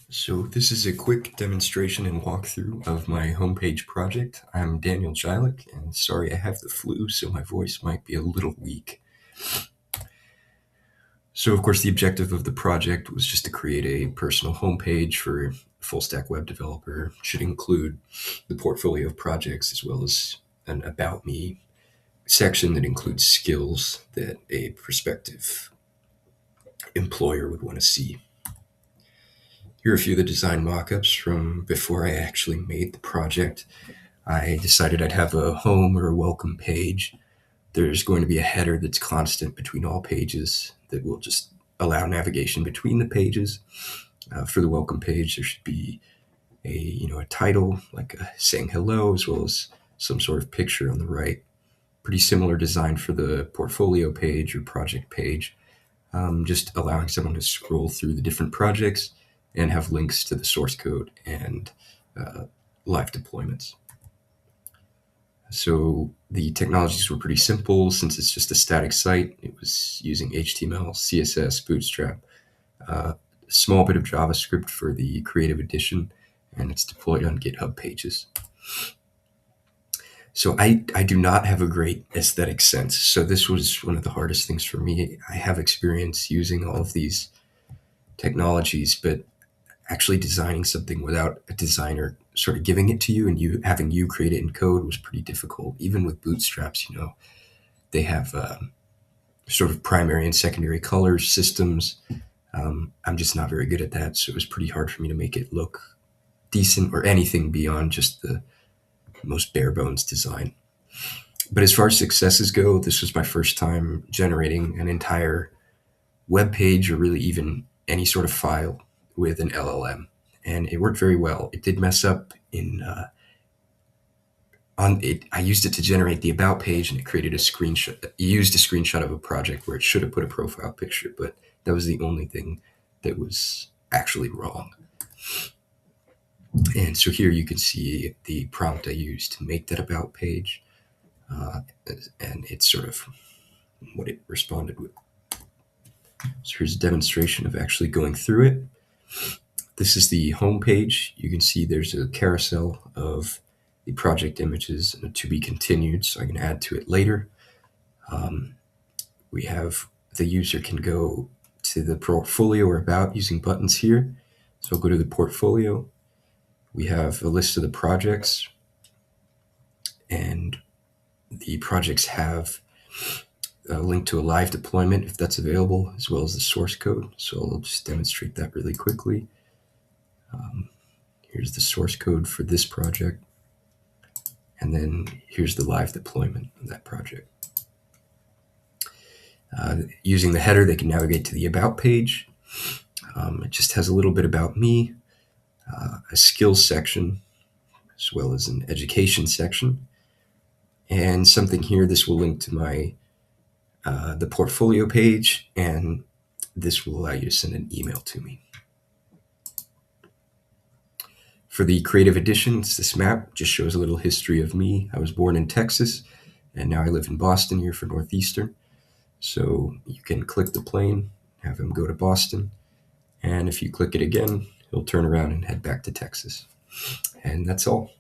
So this is a quick demonstration and walkthrough of my homepage project. I'm Daniel Jilick, and sorry I have the flu, so my voice might be a little weak. So of course the objective of the project was just to create a personal homepage for a full stack web developer. It should include the portfolio of projects as well as an about me section that includes skills that a prospective employer would want to see. Here are a few of the design mockups from before I actually made the project. I decided I'd have a home or a welcome page. There's going to be a header that's constant between all pages that will just allow navigation between the pages. For the welcome page, there should be a title like saying hello, as well as some sort of picture on the right. Pretty similar design for the portfolio page or project page, just allowing someone to scroll through the different projects and have links to the source code and live deployments. So the technologies were pretty simple since it's just a static site. It was using HTML, CSS, Bootstrap, a small bit of JavaScript for the creative edition, and it's deployed on GitHub pages. So I do not have a great aesthetic sense. So this was one of the hardest things for me. I have experience using all of these technologies, but actually designing something without a designer sort of giving it to you and you having you create it in code was pretty difficult. Even with bootstraps, they have sort of primary and secondary color systems. I'm just not very good at that, so it was pretty hard for me to make it look decent or anything beyond just the most bare bones design. But as far as successes go, this was my first time generating an entire web page or really even any sort of file with an LLM, and it worked very well. It did mess up in on it. I used it to generate the about page, and it created a screenshot. It used a screenshot of a project where it should have put a profile picture, but that was the only thing that was actually wrong. And so here you can see the prompt I used to make that about page, and it's sort of what it responded with. So here's a demonstration of actually going through it. This is the home page. You can see there's a carousel of the project images and a to be continued, so I can add to it later. We have the user can go to the portfolio or about using buttons here. So I'll go to the portfolio. We have a list of the projects, and the projects have a link to a live deployment if that's available, as well as the source code. So I'll just demonstrate that really quickly. Here's the source code for this project, and then here's the live deployment of that project. Using the header, they can navigate to the about page. It just has a little bit about me, a skills section, as well as an education section, and something here. This will link to my the portfolio page, and this will allow you to send an email to me. For the creative editions, this map just shows a little history of me. I was born in Texas, and now I live in Boston here for Northeastern. So you can click the plane, have him go to Boston, and if you click it again, he'll turn around and head back to Texas. And that's all.